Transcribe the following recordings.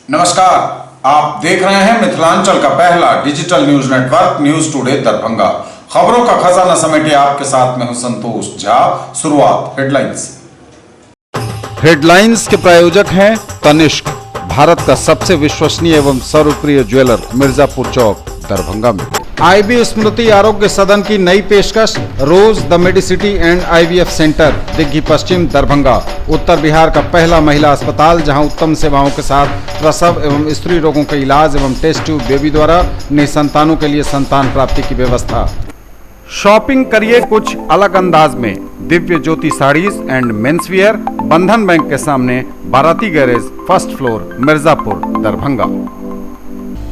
नमस्कार, आप देख रहे हैं मिथिलांचल का पहला digital news network news today Darbhanga. खबरों का खजाना समेटे आपके साथ में हूं संतोष झा। शुरुआत हेडलाइंस। हेडलाइंस के प्रायोजक हैं तनिष्क, भारत का सबसे विश्वसनीय एवं सर्वप्रिय ज्वेलर, मिर्जापुर चौक, दरभंगा में। आईबी स्मृति आरोग्य सदन की नई पेशकश, Rose the Medicity and IVF centre, Digghi Paschim, Darbhanga. उत्तर बिहार का पहला महिला अस्पताल जहां उत्तम सेवाओं के साथ प्रसव एवं स्त्री रोगों के इलाज एवं टेस्ट ट्यूब बेबी द्वारा निसंतानों के लिए संतान प्राप्ति की व्यवस्था। शॉपिंग करिए कुछ अलग अंदाज में, दिव्य ज्योति साड़ीज एंड मेंसवियर, बंधन बैंक के सामने, बाराती garage, first floor, Mirzapur, Darbhanga.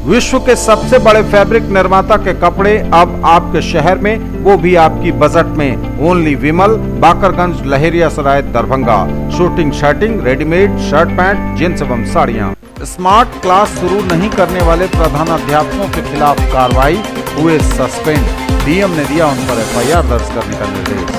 विश्व के सबसे बड़े फैब्रिक निर्माता के कपड़े अब आपके शहर में, वो भी आपकी बजट में। Only Vimal, Bakarganj, Laheriasarai, Darbhanga. Suiting, shirting, readymade shirt pant, jeans एवं साड़ियाँ। स्मार्ट क्लास शुरू नहीं करने वाले प्रधानाध्यापकों के खिलाफ कार्रवाई, हुए सस्पेंड। डीएम ने दिया उन पर एफआईआर दर्ज करने का निर्देश।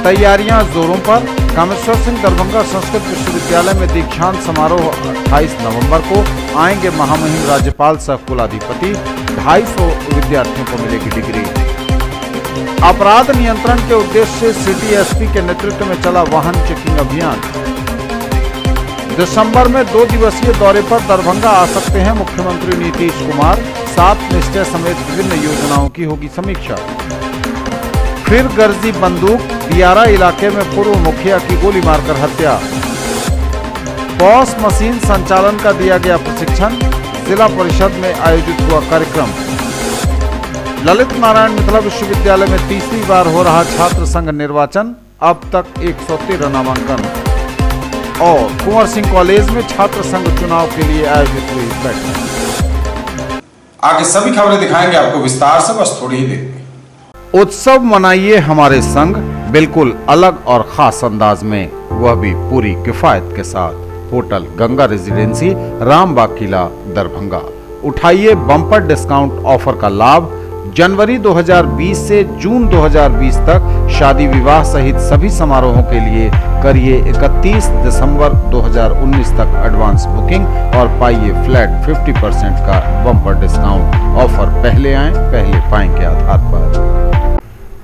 तैयारियां जोरों पर। कामेश्वर सिंह दरभंगा संस्कृत विश्वविद्यालय में दीक्षांत समारोह 28 नवंबर को। आएंगे महामहिम राज्यपाल सह कुलाधिपति। 250 विद्यार्थियों को मिलेगी डिग्री। अपराध नियंत्रण के उद्देश्य से सिटी एसपी के नेतृत्व में चला वाहन चेकिंग अभियान। दिसंबर में 2 दिवसीय दौरे पर दरभंगा आ सकते हैं मुख्यमंत्री नीतीश कुमार। 7 निश्चय समेत विभिन्न योजनाओं की होगी समीक्षा। फिर गर्जी बंदूक, दियारा इलाके में पूर्व मुखिया की गोली मारकर हत्या। पॉस मशीन संचालन का दिया गया प्रशिक्षण, जिला परिषद में आयोजित हुआ कार्यक्रम। ललित नारायण मिथिला विश्वविद्यालय में तीसरी बार हो रहा छात्र संघ निर्वाचन, अब तक 113 नामांकन। और कुंवर सिंह कॉलेज में छात्र संघ चुनाव के लिए आयोजित हुई बैठक। आगे सभी खबरें दिखाएंगे आपको विस्तार से, बस थोड़ी ही देर में। उत्सव मनाइए हमारे संग, बिल्कुल अलग और खास अंदाज में, वह भी पूरी किफायत के साथ। होटल गंगा रेजिडेंसी, रामबाग किला, दरभंगा। उठाइए बम्पर डिस्काउंट ऑफर का लाभ। जनवरी 2020 से जून 2020 तक शादी विवाह सहित सभी समारोहों के लिए करिए 31 दिसंबर 2019 तक एडवांस बुकिंग और पाइए फ्लैट 50% का बम्पर डिस्काउंट। ऑफर पहले आए पहले पाएं के आधार पर।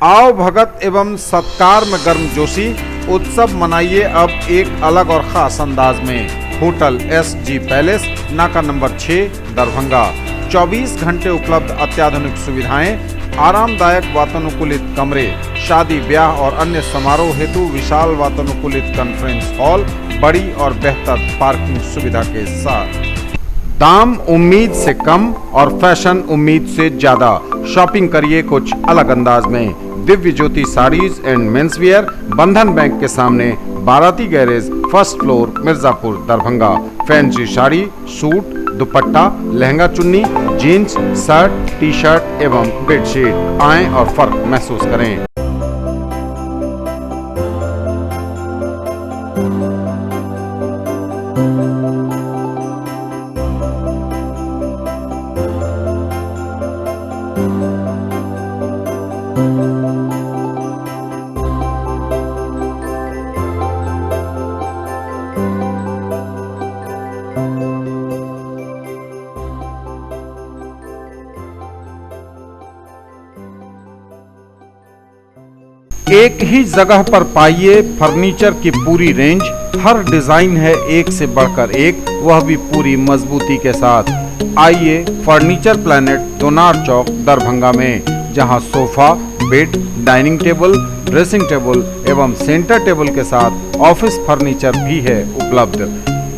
आओ भगत एवं सत्कार में गर्मजोशी, उत्सव मनाइए अब एक अलग और खास अंदाज में। होटल SG पैलेस, नाका नंबर 6, दरभंगा। 24 घंटे उपलब्ध अत्याधुनिक सुविधाएं, आरामदायक वातानुकूलित कमरे, शादी ब्याह और अन्य समारोह हेतु विशाल वातानुकूलित कॉन्फ्रेंस हॉल, बड़ी और बेहतर पार्किंग सुविधा के साथ। दाम उम्मीद से कम और फैशन उम्मीद से ज्यादा। शॉपिंग करिए कुछ अलग अंदाज में। दिव्य ज्योति साड़ीज एंड मेंसवियर, बंधन बैंक के सामने, बाराती garage, first floor, Mirzapur, Darbhanga. Fancy sari, suit, दुपट्टा, लहंगा चुन्नी, जीन्स, शर्ट, टी शर्ट एवं बेडशीट। आएं और फर्क महसूस करें। एक ही जगह पर पाइए फर्नीचर की पूरी रेंज। हर डिजाइन है एक से बढ़कर एक, वह भी पूरी मजबूती के साथ। आइए फर्नीचर प्लैनेट, दोनार चौक, दरभंगा में, जहां sofa, bed, dining table, dressing table एवं सेंटर टेबल के साथ ऑफिस फर्नीचर भी है उपलब्ध।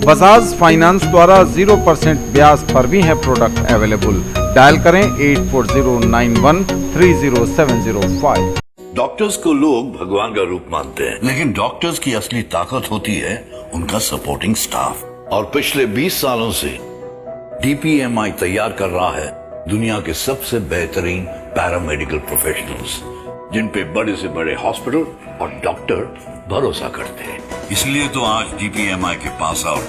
बजाज फाइनेंस द्वारा 0% ब्याज पर भी है प्रोडक्ट अवेलेबल। डायल करें 8409130705। डॉक्टर्स को लोग भगवान का रूप मानते हैं, लेकिन डॉक्टर्स की असली ताकत होती है उनका सपोर्टिंग स्टाफ। और पिछले 20 सालों से DPMI तैयार कर रहा है दुनिया के सबसे बेहतरीन पैरामेडिकल प्रोफेशनल्स, जिन पे बड़े से बड़े हॉस्पिटल और डॉक्टर भरोसा करते हैं। इसलिए तो आज DPMI के पास आउट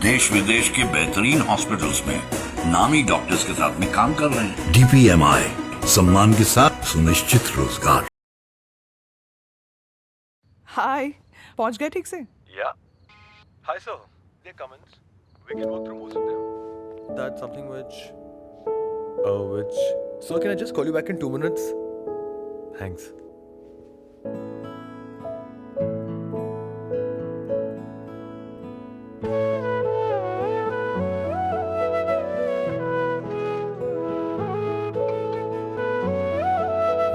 देश विदेश के बेहतरीन हॉस्पिटल्स में नामी डॉक्टर्स के साथ में काम कर रहे हैं। DPMI, सम्मान के साथ सुनिश्चित रोजगार। हाय, पहुंच गए ठीक से? या हाय सर, ये comments We can work through most of them. That's something which. So can I just call you back in 2 minutes? Thanks.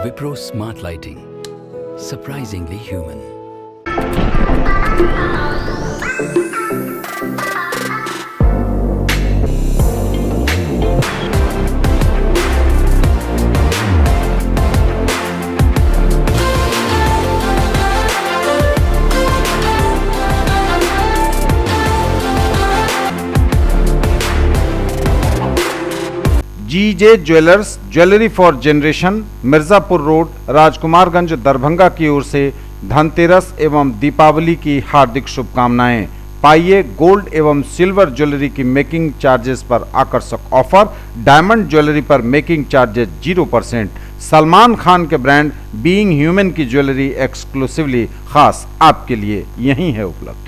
Wipro Smart Lighting. Surprisingly human. GJ jewellers, jewellery for generation, Mirzapur road, Rajkumarganj, Darbhanga की ओर से धनतेरस एवं दीपावली की हार्दिक शुभकामनाएं। पाइए gold एवं silver jewellery की making charges पर आकर्षक ऑफर। डायमंड ज्वेलरी पर मेकिंग चार्जेस 0%। सलमान खान के ब्रांड बीइंग ह्यूमन की ज्वेलरी एक्सक्लूसिवली खास आपके लिए यहीं है उपलब्ध।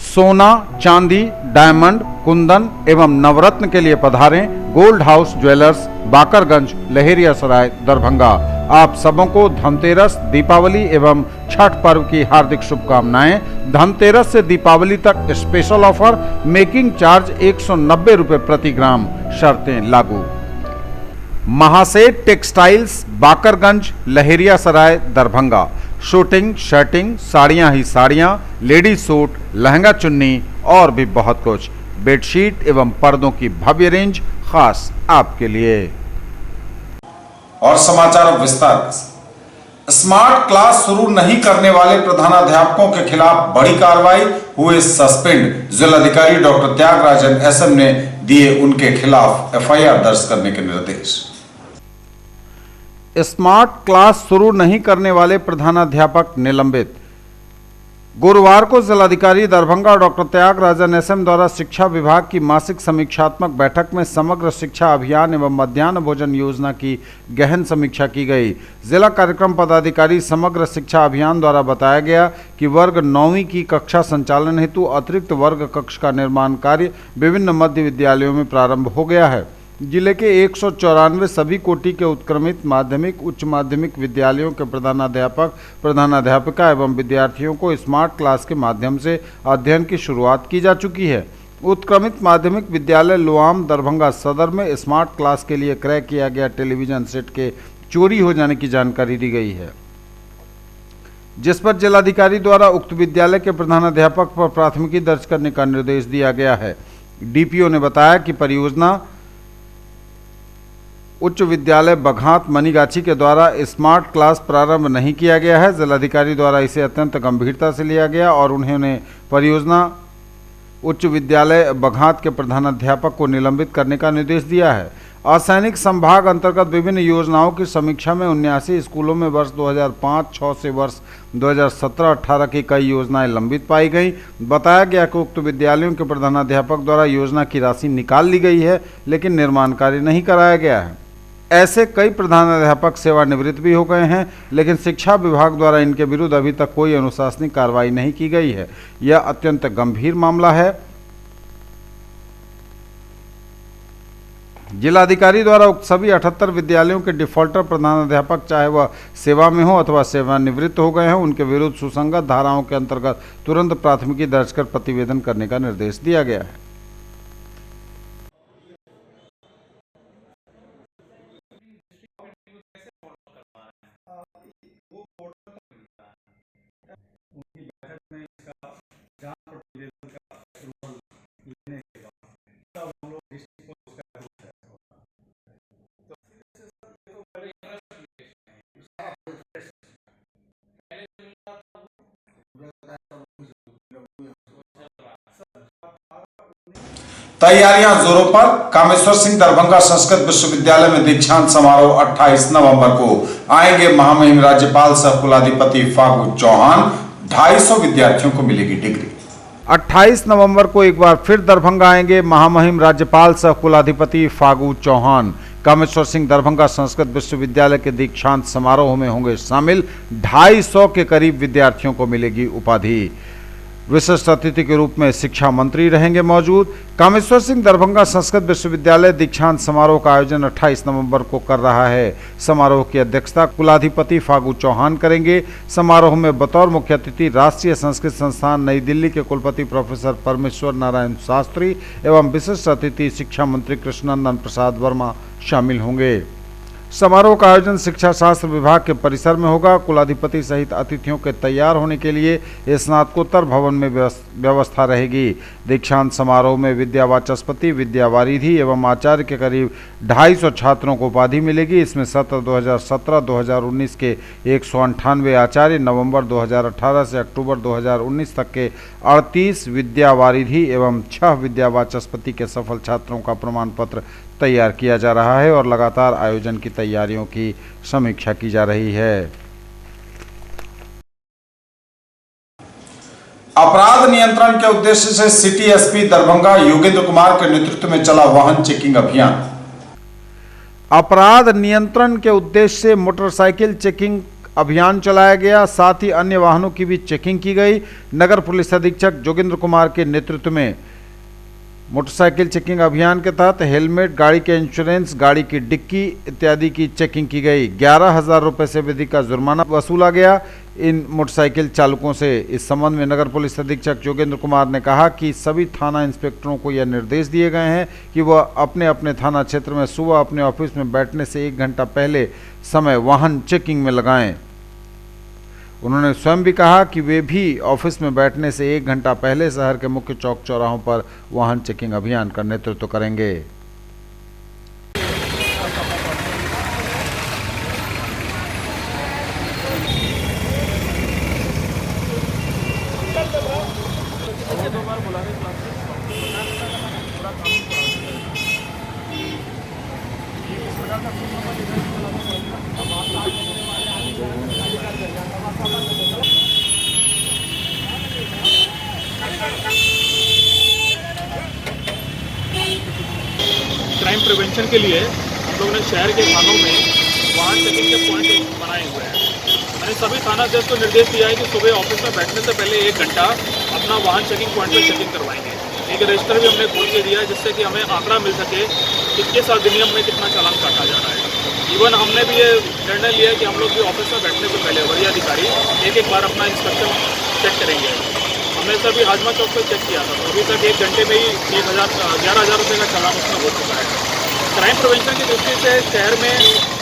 सोना, चांदी, डायमंड, कुंदन एवं नवरत्न के लिए पधारें gold house jewellers, Bakarganj, Laheriasarai, Darbhanga. आप सबों को धनतेरस, दीपावली एवं छठ पर्व की हार्दिक शुभकामनाएं। धनतेरस से दीपावली तक स्पेशल ऑफर, मेकिंग चार्ज 190 रुपए प्रति ग्राम, शर्तें लागू। Mahaseth textiles, Bakarganj, Laheriasarai, Darbhanga. Suiting, shirting, साड़ियां ही साड़ियां, लेडीज सूट, लहंगा चुन्नी और भी बहुत कुछ। बेडशीट एवं पर्दों की भव्य रेंज खास आपके लिए। और समाचार विस्तार से। स्मार्ट क्लास शुरू नहीं करने वाले प्रधानाध्यापकों के खिलाफ बड़ी कार्रवाई, हुए सस्पेंड। जिलाधिकारी डॉक्टर त्यागराजन एसएम ने दिए उनके खिलाफ एफआईआर दर्ज करने के निर्देश। स्मार्ट क्लास शुरू नहीं करने वाले प्रधानाध्यापक निलंबित। गुरुवार को जिलाधिकारी दरभंगा डॉक्टर त्यागराजन एसएम द्वारा शिक्षा विभाग की मासिक समीक्षात्मक बैठक में समग्र शिक्षा अभियान एवं मध्याह्न भोजन योजना की गहन समीक्षा की गई। जिला कार्यक्रम पदाधिकारी समग्र शिक्षा अभियान द्वारा बताया गया कि वर्ग 9वीं की कक्षा संचालन हेतु अतिरिक्त वर्ग कक्ष का निर्माण कार्य विभिन्न मध्य विद्यालयों में प्रारंभ हो गया है। जिले के 194 सभी कोटि के उत्क्रमित माध्यमिक, उच्च माध्यमिक विद्यालयों के प्रधानाध्यापक, प्रधानाध्यापिका एवं विद्यार्थियों को स्मार्ट क्लास के माध्यम से अध्ययन की शुरुआत की जा चुकी है। उत्क्रमित माध्यमिक विद्यालय लोआम दरभंगा सदर में स्मार्ट क्लास के लिए क्रय किया गया टेलीविजन सेट के चोरी हो जाने की जानकारी दी गई है, जिस पर जिलाधिकारी द्वारा उक्त विद्यालय के प्रधानाध्यापक पर प्राथमिकी दर्ज करने का निर्देश दिया गया है। डीपीओ ने बताया कि परियोजना उच्च विद्यालय बघात मनीगाछी के द्वारा स्मार्ट क्लास प्रारंभ नहीं किया गया है। जिलाधिकारी द्वारा इसे अत्यंत गंभीरता से लिया गया और उन्होंने परियोजना उच्च विद्यालय बघात के प्रधानाध्यापक को निलंबित करने का निर्देश दिया है। असैनिक संभाग अंतर्गत विभिन्न योजनाओं की समीक्षा में 79 स्कूलों में वर्ष 2005-06 से वर्ष 2017-18 की कई योजनाएं लंबित पाई गई। बताया गया कि उक्त विद्यालयों के प्रधानाध्यापक द्वारा योजना की राशि निकाल ली गई है, लेकिन निर्माण कार्य नहीं कराया गया है। ऐसे कई प्रधानाध्यापक सेवानिवृत्त भी हो गए हैं, लेकिन शिक्षा विभाग द्वारा इनके विरुद्ध अभी तक कोई अनुशासनिक कार्रवाई नहीं की गई है। यह अत्यंत गंभीर मामला है। जिलाधिकारी द्वारा उक्त सभी 78 विद्यालयों के डिफॉल्टर प्रधानाध्यापक, चाहे वह सेवा में हो अथवा सेवानिवृत्त हो गए हों, उनके विरुद्ध सुसंगत धाराओं के अंतर्गत तुरंत प्राथमिकी दर्ज कर प्रतिवेदन करने का निर्देश दिया गया है। तैयारियां जोरों पर। कामेश्वर सिंह दरभंगा संस्कृत विश्वविद्यालय में दीक्षांत समारोह 28 नवंबर को। आएंगे महामहिम राज्यपाल सह कुलाधिपति फागू चौहान। 250 विद्यार्थियों को मिलेगी डिग्री। 28 नवंबर को एक बार फिर दरभंगा आएंगे महामहिम राज्यपाल सह कुलाधिपति फागू चौहान। कामेश्वर सिंह दरभंगा संस्कृत विश्वविद्यालय के दीक्षांत समारोह में होंगे शामिल। 250 के करीब विद्यार्थियों को मिलेगी उपाधि। विशिष्ट अतिथि के रूप में शिक्षा मंत्री रहेंगे मौजूद। कामेश्वर सिंह दरभंगा संस्कृत विश्वविद्यालय दीक्षांत समारोह का आयोजन 28 नवंबर को कर रहा है। समारोह की अध्यक्षता कुलाधिपति फागू चौहान करेंगे। समारोह में बतौर मुख्य अतिथि राष्ट्रीय संस्कृत संस्थान नई दिल्ली के कुलपति प्रोफेसर परमेश्वर नारायण शास्त्री एवं विशिष्ट अतिथि शिक्षा मंत्री कृष्णनंदन प्रसाद वर्मा शामिल होंगे। समारोह का आयोजन शिक्षा शास्त्र विभाग के परिसर में होगा। कुलाधिपति सहित अतिथियों के तैयार होने के लिए स्नातकोत्तर भवन में व्यवस्था रहेगी। दीक्षांत समारोह में विद्या वाचस्पति, विद्या वारिधि एवं आचार्य के करीब 250 छात्रों को उपाधि मिलेगी। इसमें सत्र 2017-2019 के 198 आचार्य, नवंबर 2018 से अक्टूबर 2019 तक के 38 विद्या वारिधि एवं 6 विद्या वाचस्पति के सफल छात्रों का प्रमाण पत्र तैयार किया जा रहा है और लगातार आयोजन की तैयारियों की समीक्षा की जा रही है। अपराध नियंत्रण के उद्देश्य से सिटी एसपी दरभंगा योगेंद्र कुमार के नेतृत्व में चला वाहन चेकिंग अभियान। अपराध नियंत्रण के उद्देश्य से मोटरसाइकिल चेकिंग अभियान चलाया गया। साथ ही अन्य वाहनों की भी चेकिंग की गई। नगर पुलिस अधीक्षक जोगेंद्र कुमार के नेतृत्व में मोटरसाइकिल चेकिंग अभियान के तहत हेलमेट, गाड़ी के इंश्योरेंस, गाड़ी की डिक्की इत्यादि की चेकिंग की गई। 11,000 रुपये से अधिक का जुर्माना वसूला गया इन मोटरसाइकिल चालकों से। इस संबंध में नगर पुलिस अधीक्षक योगेंद्र कुमार ने कहा कि सभी थाना इंस्पेक्टरों को यह निर्देश दिए गए हैं कि वह अपने अपने थाना क्षेत्र में सुबह अपने ऑफिस में बैठने से 1 घंटा पहले समय वाहन चेकिंग में लगाएं। उन्होंने स्वयं भी कहा कि वे भी ऑफिस में बैठने से 1 घंटा पहले शहर के मुख्य चौक चौराहों पर वाहन चेकिंग अभियान का नेतृत्व करेंगे। क्राइम प्रिवेंशन के लिए हम लोगों ने शहर के थानों में वाहन चेकिंग के पॉइंट बनाए हुए हैं। मैंने सभी थाना अध्यक्ष को निर्देश दिया है कि सुबह ऑफिस में बैठने से पहले 1 घंटा अपना वाहन चेकिंग पॉइंट पर चेकिंग करवाएंगे। एक रजिस्टर भी हमने खोल के दिया है जिससे कि हमें आंकड़ा मिल सके कि किस अधिनियम में कितना चालान काटा जा रहा है। इवन हमने भी ये निर्णय लिया है कि हम लोग भी ऑफिस में बैठने से पहले वरीय अधिकारी एक बार अपना इंस्पेक्शन चेक करेंगे। हमने सभी हाजमा चौक पर चेक किया था, अभी तक 1 घंटे में ही 11,000 रुपये का चालान उसमें हो चुका है। क्राइम प्रिवेंशन की दृष्टि से शहर में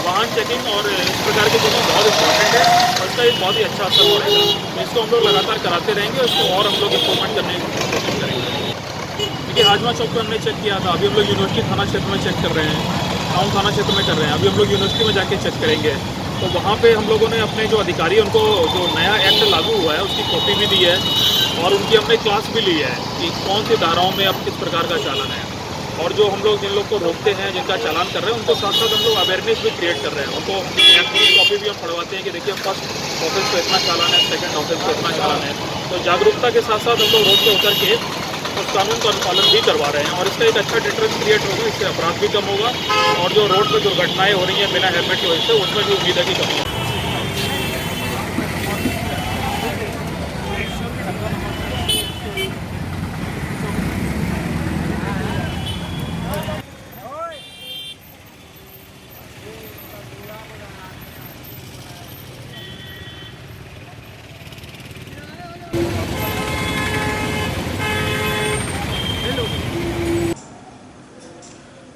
वाहन चेकिंग और इस प्रकार की चीज़ें बहुत इंपॉर्टेंट है और इसका एक बहुत ही अच्छा असर हो रहा है। इसको हम लोग लगातार कराते रहेंगे और इसको और हम लोग इम्प्रूवमेंट करने की कोशिश करेंगे। क्योंकि हाजमा चौक पर हमने चेक किया था, अभी हम लोग यूनिवर्सिटी थाना क्षेत्र में चेक कर रहे हैं, टाउन थाना क्षेत्र में कर रहे हैं, अभी हम लोग यूनिवर्सिटी में जाके चेक करेंगे। तो वहाँ पे हम लोगों ने अपने जो अधिकारी उनको जो नया एक्ट लागू हुआ है उसकी कॉपी भी दी है और उनकी हमने क्लास भी ली है कि कौन सी धाराओं में अब किस प्रकार का चालान है। और जो हम लोग जिन लोग को रोकते हैं, जिनका चालान कर रहे हैं, उनको साथ साथ हम लोग अवेयरनेस भी क्रिएट कर रहे हैं। उनको एक्ट की कॉपी भी हम पढ़वाते हैं कि देखिए फर्स्ट ऑफिस पे इतना चालान है, सेकंड ऑफिस पे इतना चालान है। तो जागरूकता के साथ साथ हम लोग रोड पे उतर के उस कानून का अनुपालन भी करवा रहे हैं और इसका एक अच्छा डिटरेंस क्रिएट होगा। इससे अपराध भी कम होगा और जो रोड पर दुर्घटनाएं हो रही हैं बिना हेलमेट की वजह से, उसमें भी उम्मीद है कि कम होगा।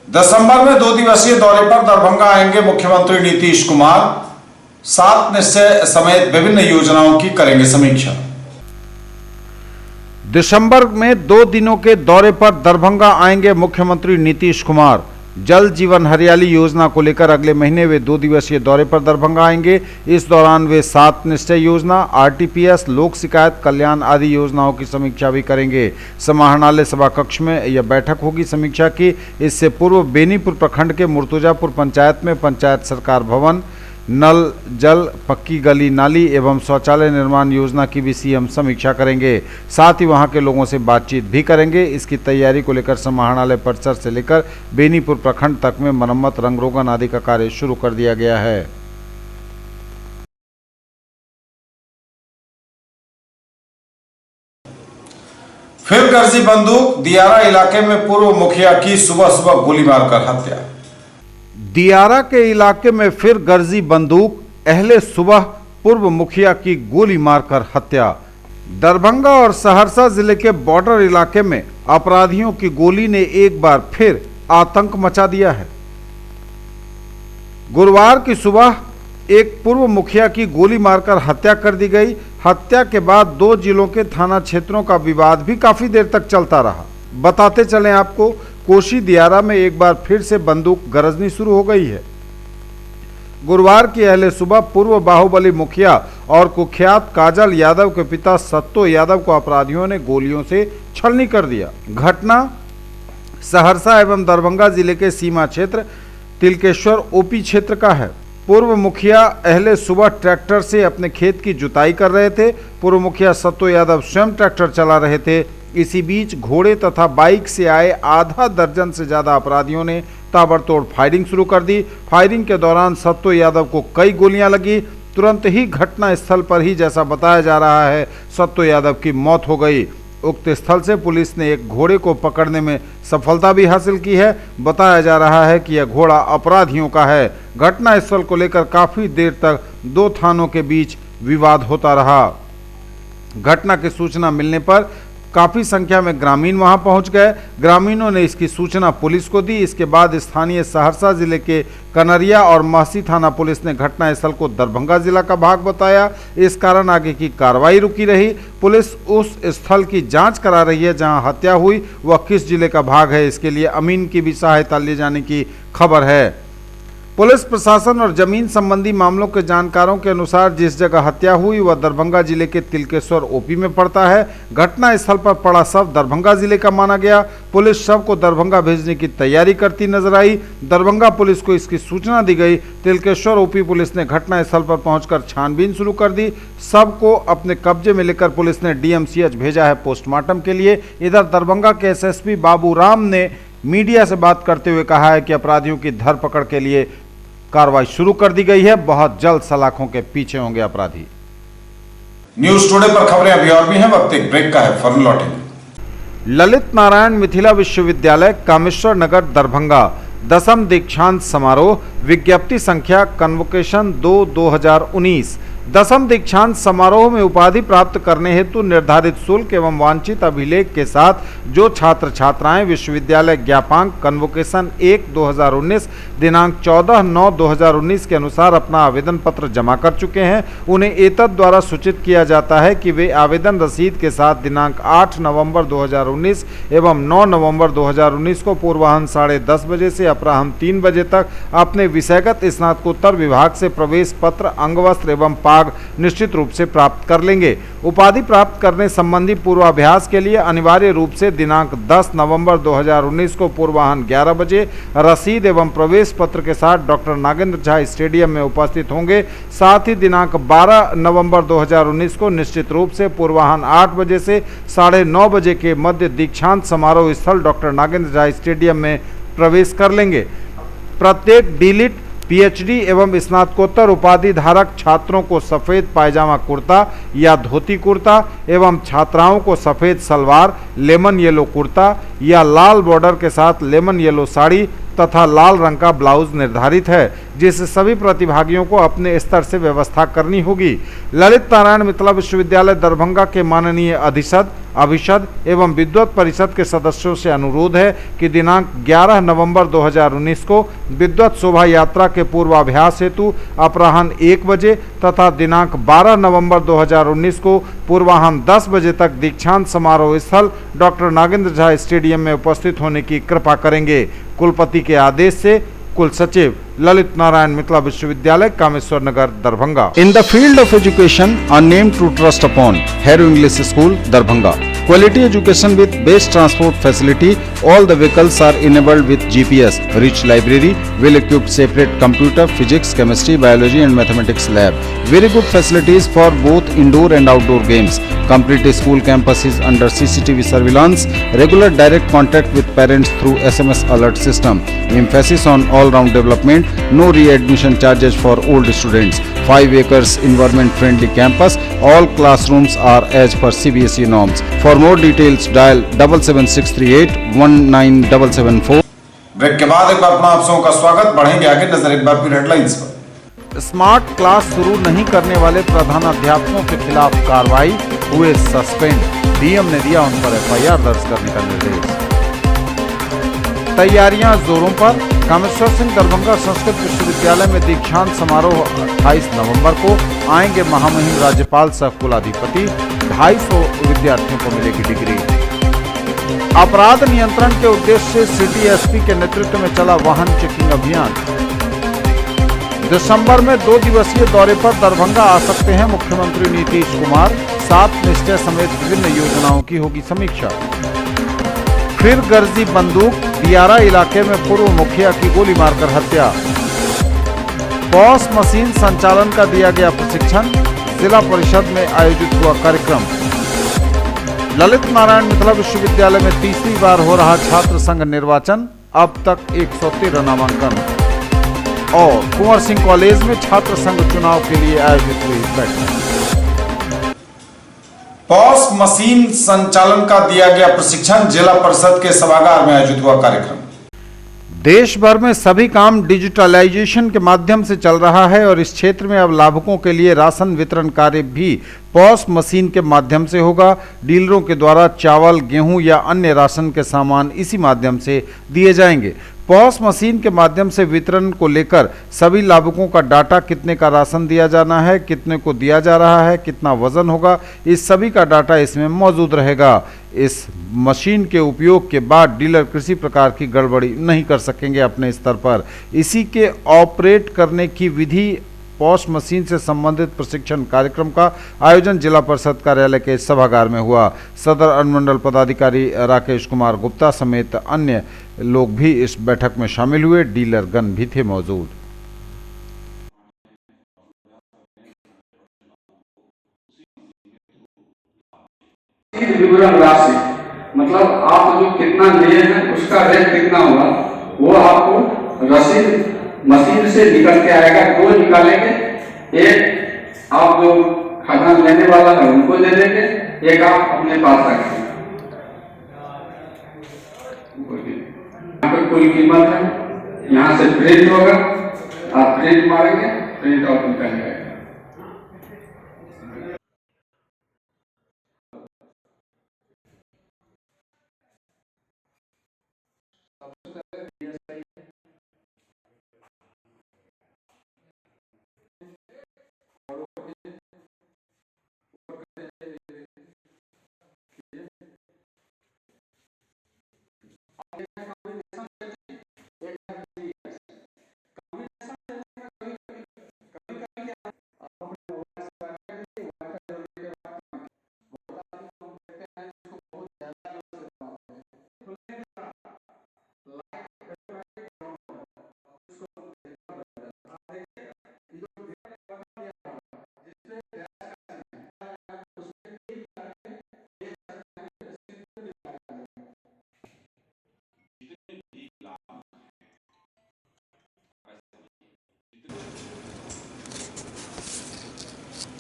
दिसंबर में 2 दिवसीय दौरे पर दरभंगा आएंगे मुख्यमंत्री नीतीश कुमार। 7 निश्चय समेत विभिन्न योजनाओं की करेंगे समीक्षा। दिसंबर में 2 दिनों के दौरे पर दरभंगा आएंगे मुख्यमंत्री नीतीश कुमार। जल जीवन हरियाली योजना को लेकर अगले महीने वे 2 दिवसीय दौरे पर दरभंगा आएंगे। इस दौरान वे 7 निश्चय योजना, आरटीपीएस, लोक शिकायत, कल्याण आदि योजनाओं की समीक्षा भी करेंगे। समाहरणालय सभा कक्ष में यह बैठक होगी समीक्षा की। इससे पूर्व बेनीपुर प्रखंड के मुर्तुजापुर पंचायत में पंचायत सरकार भवन, नल जल, पक्की गली नाली एवं शौचालय निर्माण योजना की भी सीएम समीक्षा करेंगे। साथ ही वहां के लोगों से बातचीत भी करेंगे। इसकी तैयारी को लेकर समाहरणालय परिसर से लेकर बेनीपुर प्रखंड तक में मरम्मत, रंग रोगन आदि का कार्य शुरू कर दिया गया है। फिर गर्जी बंदूक, दियारा इलाके में पूर्व मुखिया की सुबह सुबह गोली मारकर हत्या। दियारा के इलाके में फिर गर्जी बंदूक, अहले सुबह पूर्व मुखिया की गोली मारकर हत्या। दरभंगा और सहरसा जिले के बॉर्डर इलाके में अपराधियों की गोली ने एक बार फिर आतंक मचा दिया है। गुरुवार की सुबह एक पूर्व मुखिया की गोली मारकर हत्या कर दी गई। हत्या के बाद दो जिलों के थाना क्षेत्रों का विवाद भी काफी देर तक चलता रहा। बताते चलें आपको, कोशी दियारा में एक बार फिर से बंदूक गरजनी शुरू हो गई है। गुरुवार की अहले सुबह पूर्व बाहुबली मुखिया और कुख्यात काजल यादव के पिता सत्तो यादव को अपराधियों ने गोलियों से छलनी कर दिया। घटना सहरसा एवं दरभंगा जिले के सीमा क्षेत्र तिलकेश्वर ओपी क्षेत्र का है। पूर्व मुखिया अहले सुबह ट्रैक्टर से अपने खेत की जुताई कर रहे थे। पूर्व मुखिया सत्तो यादव स्वयं ट्रैक्टर चला रहे थे। इसी बीच घोड़े तथा बाइक से आए आधा दर्जन से ज्यादा अपराधियों ने ताबड़तोड़ फायरिंग शुरू कर दी। फायरिंग के दौरान सत्तो यादव को कई गोलियां लगी। तुरंत ही घटना स्थल पर ही, जैसा बताया जा रहा है, सत्तो यादव की मौत हो गई। उक्त स्थल से पुलिस ने एक घोड़े को पकड़ने में सफलता भी हासिल की है। बताया जा रहा है कि यह घोड़ा अपराधियों का है। घटना स्थल को लेकर काफी देर तक दो थानों के बीच विवाद होता रहा। घटना की सूचना मिलने पर काफी संख्या में ग्रामीण वहां पहुंच गए। ग्रामीणों ने इसकी सूचना पुलिस को दी। इसके बाद स्थानीय सहरसा जिले के कनरिया और महसी थाना पुलिस ने घटनास्थल को दरभंगा जिला का भाग बताया। इस कारण आगे की कार्रवाई रुकी रही। पुलिस उस स्थल की जांच करा रही है जहां हत्या हुई, वह किस जिले का भाग है। इसके लिए अमीन की भी सहायता ले जाने की खबर है। पुलिस प्रशासन और जमीन संबंधी मामलों के जानकारों के अनुसार जिस जगह हत्या हुई वह दरभंगा जिले के तिलकेश्वर ओपी में पड़ता है। घटना स्थल पर पड़ा शव दरभंगा जिले का माना गया। पुलिस शव को दरभंगा भेजने की तैयारी करती नजर आई। दरभंगा पुलिस को इसकी सूचना दी गई। तिलकेश्वर ओपी पुलिस ने घटना स्थल पर पहुंचकर छानबीन शुरू कर दी। शव को अपने कब्जे में लेकर पुलिस ने डीएमसीएच भेजा है पोस्टमार्टम के लिए। इधर दरभंगा के एसएसपी बाबू राम ने मीडिया से बात करते हुए कहा है कि अपराधियों की धरपकड़ के लिए कार्रवाई शुरू कर दी गई है। बहुत जल्द सलाखों के पीछे होंगे अपराधी। न्यूज टुडे पर खबरें अभी और भी हैं, वक्त एक ब्रेक का है, फौरन लौटेंगे। ललित नारायण मिथिला विश्वविद्यालय कामेश्वर नगर दरभंगा 10वीं दीक्षांत समारोह, विज्ञप्ति संख्या कन्वोकेशन 2/2019। 10वीं दीक्षांत समारोह में उपाधि प्राप्त करने हेतु निर्धारित शुल्क एवं वांछित अभिलेख के साथ जो छात्र छात्राएं विश्वविद्यालय ज्ञापांक कन्वोकेशन 1/2019 दिनांक 14/9/2019 के अनुसार अपना आवेदन पत्र जमा कर चुके हैं, उन्हें एतद द्वारा सूचित किया जाता है कि वे आवेदन रसीद के साथ दिनांक 8 नवंबर 2019 एवं 9 नवंबर 2019 को पूर्वाह्न 10:30 बजे से अपराह्न 3 बजे तक अपने विषयगत स्नातकोत्तर विभाग से प्रवेश पत्र, अंगवस्त्र एवं निश्चित रूप से प्राप्त कर लेंगे। उपाधि प्राप्त करने संबंधी पूर्वाभ्यास के लिए अनिवार्य रूप से दिनांक 10 नवंबर 2019 को पूर्वाह्न 11 बजे रसीद एवं प्रवेश पत्र के साथ डॉक्टर नागेंद्र झा स्टेडियम में उपस्थित होंगे। साथ ही दिनांक 12 नवंबर 2019 को निश्चित रूप से पूर्वाह्न 8 बजे से 9:30 बजे के मध्य दीक्षांत समारोह स्थल डॉक्टर नागेंद्र झा स्टेडियम में प्रवेश कर लेंगे। प्रत्येक डीलिट, पीएचडी एवं स्नातकोत्तर उपाधि धारक छात्रों को सफेद पायजामा कुर्ता या धोती कुर्ता एवं छात्राओं को सफेद सलवार, लेमन येलो कुर्ता या लाल बॉर्डर के साथ लेमन येलो साड़ी तथा लाल रंग का ब्लाउज निर्धारित है, जिसे सभी प्रतिभागियों को अपने स्तर से व्यवस्था करनी होगी। ललित नारायण मिथिला विश्वविद्यालय दरभंगा के माननीय अधिशद, अभिषद एवं विद्वत परिषद के सदस्यों से अनुरोध है कि दिनांक 11 नवंबर 2019 को विद्वत शोभा यात्रा के पूर्वाभ्यास हेतु अपराह्न 1 बजे तथा दिनांक 12 नवंबर 2019 को पूर्वाह्न 10 बजे तक दीक्षांत समारोह स्थल डॉक्टर नागेंद्र झा स्टेडियम में उपस्थित होने की कृपा करेंगे। कुलपति के आदेश से कुल सचिव, Lalit Narayan Mithila Vishwavidyalaya Kameshwar Nagar Darbhanga. In the field of education a name to trust upon, Hero English School Darbhanga. Quality education with best transport facility. All the vehicles are enabled with GPS. Rich library, well-equipped separate computer, physics, chemistry, biology and mathematics lab. Very good facilities for both indoor and outdoor games. Complete school campus is under CCTV surveillance. Regular direct contact with parents through SMS alert system. Emphasis on all-round development. No re-admission charges for old students. 5 acres environment-friendly campus. All classrooms are as per CBSE norms. For more details, dial 77638 19774. Break के बाद एक बार पुनः आप सबों का स्वागत। बढ़ेंगे आगे, नजर एक बार फिर हेडलाइंस पर। स्मार्ट क्लास शुरू नहीं करने वाले प्रधानाध्यापकों के खिलाफ कार्रवाई, हुए सस्पेंड। डीएम ने दिया उन पर FIR दर्ज करने का निर्देश। तैयारियां जोरों पर। कामेश्वर सिंह दरभंगा संस्कृत विश्वविद्यालय में दीक्षांत समारोह 28 नवंबर को। आएंगे महामहिम राज्यपाल सह कुलाधिपति। 250 विद्यार्थियों को मिलेगी डिग्री। अपराध नियंत्रण के उद्देश्य से सिटी एसपी के नेतृत्व में चला वाहन चेकिंग अभियान। दिसंबर में 2 दिवसीय दौरे पर दरभंगा आ सकते हैं मुख्यमंत्री नीतीश कुमार। 7 निश्चय समेत विभिन्न योजनाओं की होगी समीक्षा। फिर गर्जी बंदूक। दियारा इलाके में पूर्व मुखिया की गोली मारकर हत्या। पॉस मशीन संचालन का दिया गया प्रशिक्षण। जिला परिषद में आयोजित हुआ कार्यक्रम। ललित नारायण मिथिला विश्वविद्यालय में तीसरी बार हो रहा छात्र संघ निर्वाचन। अब तक 113 नामांकन। और कुंवर सिंह कॉलेज में छात्र संघ चुनाव के लिए आयोजित हुई बैठक। पॉस मशीन संचालन का दिया गया प्रशिक्षण। जिला परिषद के सभागार में आयोजित हुआ कार्यक्रम। देश भर में सभी काम डिजिटलाइजेशन के माध्यम से चल रहा है और इस क्षेत्र में अब लाभुकों के लिए राशन वितरण कार्य भी पॉस मशीन के माध्यम से होगा। डीलरों के द्वारा चावल, गेहूं या अन्य राशन के सामान इसी माध्यम से दिए जाएंगे। पॉस मशीन के माध्यम से वितरण को लेकर सभी लाभुकों का डाटा, कितने का राशन दिया जाना है, कितने को दिया जा रहा है, कितना वजन होगा, इस सभी का डाटा इसमें मौजूद रहेगा। इस मशीन के उपयोग के बाद डीलर किसी प्रकार की गड़बड़ी नहीं कर सकेंगे अपने स्तर पर। इसी के ऑपरेट करने की विधि, पॉस मशीन से संबंधित प्रशिक्षण कार्यक्रम का आयोजन जिला परिषद कार्यालय के सभागार में हुआ। सदर अनुमंडल पदाधिकारी राकेश कुमार गुप्ता समेत अन्य लोग भी इस बैठक में शामिल हुए। डीलरगण भी थे मौजूद। विवरण राशि मतलब आप जो कितना लिए हैं उसका रेट कितना होगा वो आपको रसीद मशीन से निकल के आएगा। 2 निकालेंगे, एक आप जो खाना लेने वाला है उनको दे देंगे, एक आप अपने पास रखेंगे। यहाँ पर कुल कीमत है, यहाँ से प्रिंट होगा, आप प्रिंट मारेंगे, प्रिंट आउट निकल जाएगा।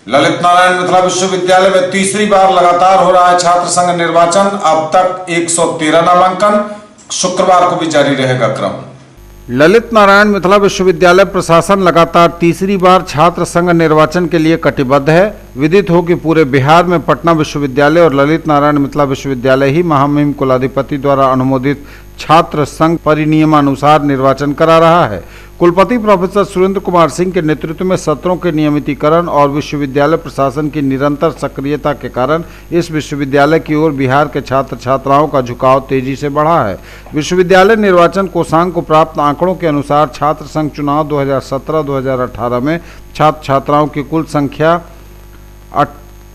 ललित नारायण मिथिला विश्वविद्यालय में तीसरी बार लगातार हो रहा है छात्र संघ निर्वाचन। अब तक 113 नामांकन। शुक्रवार को भी जारी रहेगा क्रम। ललित नारायण मिथिला विश्वविद्यालय प्रशासन लगातार तीसरी बार छात्र संघ निर्वाचन के लिए कटिबद्ध है। विदित हो कि पूरे बिहार में पटना विश्वविद्यालय और ललित नारायण मिथिला विश्वविद्यालय ही महामहिम कुलाधिपति द्वारा अनुमोदित छात्र संघ परिनियमानुसार निर्वाचन करा रहा है। कुलपति प्रोफेसर सुरेंद्र कुमार सिंह के नेतृत्व में सत्रों के नियमितीकरण और विश्वविद्यालय प्रशासन की निरंतर सक्रियता के कारण इस विश्वविद्यालय की ओर बिहार के छात्र छात्राओं का झुकाव तेजी से बढ़ा है। विश्वविद्यालय निर्वाचन कोषांग को प्राप्त आंकड़ों के अनुसार छात्र संघ चुनाव 2017-2018 में छात्र छात्राओं की कुल संख्या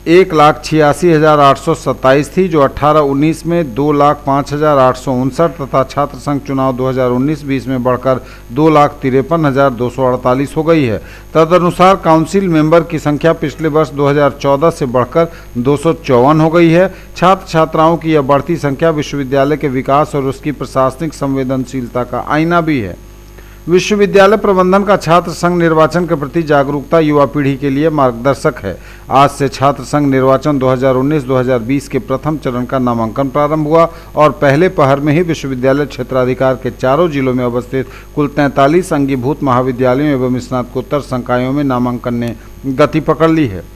1,86,827 थी, जो 18-19 में 2,05,859 तथा छात्र संघ चुनाव 2019-20 में बढ़कर 2,53,248 हो गई है। तदनुसार काउंसिल मेंबर की संख्या पिछले वर्ष 2014 से बढ़कर 254 हो गई है। छात्र छात्राओं की यह बढ़ती संख्या विश्वविद्यालय के विकास और उसकी प्रशासनिक संवेदनशीलता का आईना भी है। विश्वविद्यालय प्रबंधन का छात्र संघ निर्वाचन के प्रति जागरूकता युवा पीढ़ी के लिए मार्गदर्शक है। आज से छात्र संघ निर्वाचन 2019-2020 के प्रथम चरण का नामांकन प्रारंभ हुआ और पहले पहर में ही विश्वविद्यालय क्षेत्राधिकार के चारों जिलों में अवस्थित कुल 43 अंगीभूत महाविद्यालयों एवं स्नातकोत्तर संकायों में नामांकन ने गति पकड़ ली है।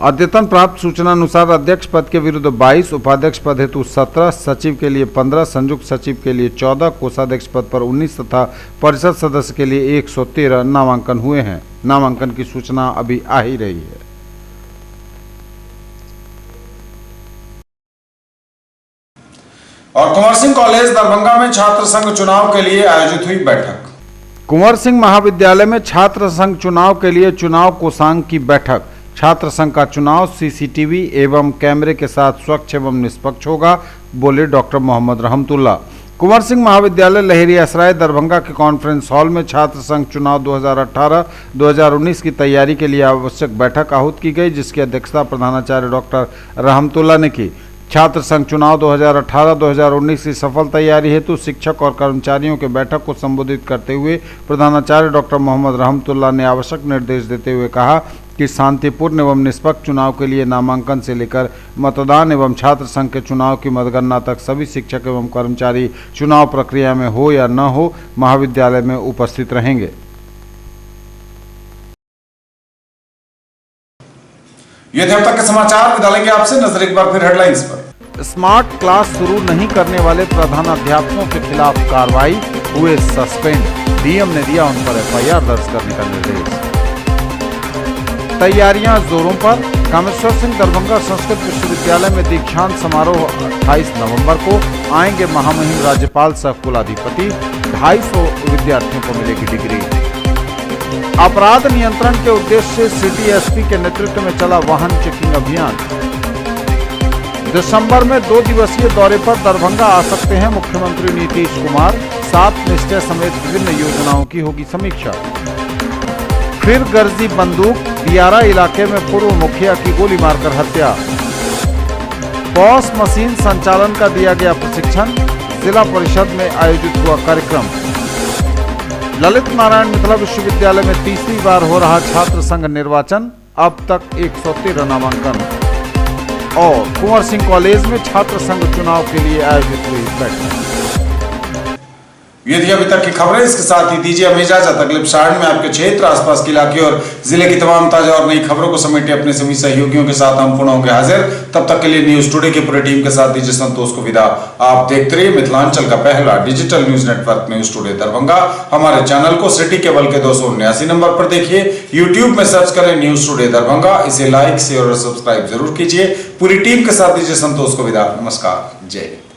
अद्यतन प्राप्त सूचना अनुसार अध्यक्ष पद के विरुद्ध 22, उपाध्यक्ष पद हेतु 17, सचिव के लिए 15, संयुक्त सचिव के लिए 14, कोषाध्यक्ष पद पर 19 तथा परिषद सदस्य के लिए 113 नामांकन हुए हैं। नामांकन की सूचना अभी आ ही रही है। और कुंवर सिंह कॉलेज दरभंगा में छात्र संघ चुनाव के लिए आयोजित हुई बैठक। कुंवर सिंह महाविद्यालय में छात्र संघ चुनाव के लिए चुनाव कोषांग की बैठक। छात्र संघ का चुनाव सीसीटीवी एवं कैमरे के साथ स्वच्छ एवं निष्पक्ष होगा, बोले डॉक्टर मोहम्मद रहमतुल्लाह। कुंवर सिंह महाविद्यालय लहेरियासराय दरभंगा के कॉन्फ्रेंस हॉल में छात्र संघ चुनाव 2018-2019 की तैयारी के लिए आवश्यक बैठक आहूत की गई, जिसकी अध्यक्षता प्रधानाचार्य डॉक्टर रहमतुल्लाह ने की। छात्र संघ चुनाव 2018-2019 की सफल तैयारी हेतु शिक्षक और कर्मचारियों के बैठक को संबोधित करते हुए प्रधानाचार्य डॉक्टर मोहम्मद रहमतुल्लाह ने आवश्यक निर्देश देते हुए कहा कि शांतिपूर्ण एवं निष्पक्ष चुनाव के लिए नामांकन से लेकर मतदान एवं छात्र संघ के चुनाव की मतगणना तक सभी शिक्षक एवं कर्मचारी चुनाव प्रक्रिया में हो या न हो महाविद्यालय में उपस्थित रहेंगे। ये थे अब तक के समाचार। विद्यालय के आपसे नजर एक बार फिर हेडलाइंस पर। स्मार्ट क्लास शुरू नहीं करने वाले प्रधानाध्यापकों के खिलाफ कार्रवाई, हुए सस्पेंड। डीएम ने दिया उन पर एफआईआर दर्ज करने का निर्देश। तैयारियां जोरों पर। कामेश्वर सिंह दरभंगा संस्कृत विश्वविद्यालय में दीक्षांत समारोह 28 नवंबर को। आएंगे महामहिम राज्यपाल सह कुलाधिपति। 250 विद्यार्थियों को मिलेगी डिग्री। अपराध नियंत्रण के उद्देश्य से सिटी एसपी के नेतृत्व में चला वाहन चेकिंग अभियान। दिसंबर में 2 दिवसीय दौरे पर दरभंगा आ सकते हैं मुख्यमंत्री नीतीश कुमार। 7 निश्चय समेत विभिन्न योजनाओं की होगी समीक्षा। फिर गर्जी बंदूक। दियारा इलाके में पूर्व मुखिया की गोली मारकर हत्या। पॉस मशीन संचालन का दिया गया प्रशिक्षण। जिला परिषद में आयोजित हुआ कार्यक्रम। ललित नारायण मिथिला विश्वविद्यालय में तीसरी बार हो रहा छात्र संघ निर्वाचन। अब तक 113 नामांकन। और कुंवर सिंह कॉलेज में छात्र संघ चुनाव के लिए आयोजित हुई बैठक। ये थी अभी तक की खबरें। इसके साथ ही दीजिए हमें इजाजत। अगले प्रसारण में आपके क्षेत्र, आसपास के इलाके और जिले की तमाम ताजा और नई खबरों को समेटे अपने सभी सहयोगियों के साथ हम पुनः होंगे हाजिर। तब तक के लिए न्यूज टुडे की पूरी टीम के साथ दीजिए संतोष को विदा। आप देखते रहिए मिथिलांचल का पहला digital news network news today Darbhanga. हमारे चैनल को सिटी केबल के 279 नंबर पर देखिए। यूट्यूब में सर्च करें न्यूज टुडे दरभंगा। इसे लाइक, शेयर और सब्सक्राइब जरूर कीजिए। पूरी टीम के साथ दीजिए संतोष को विदा। नमस्कार, जय हिंद।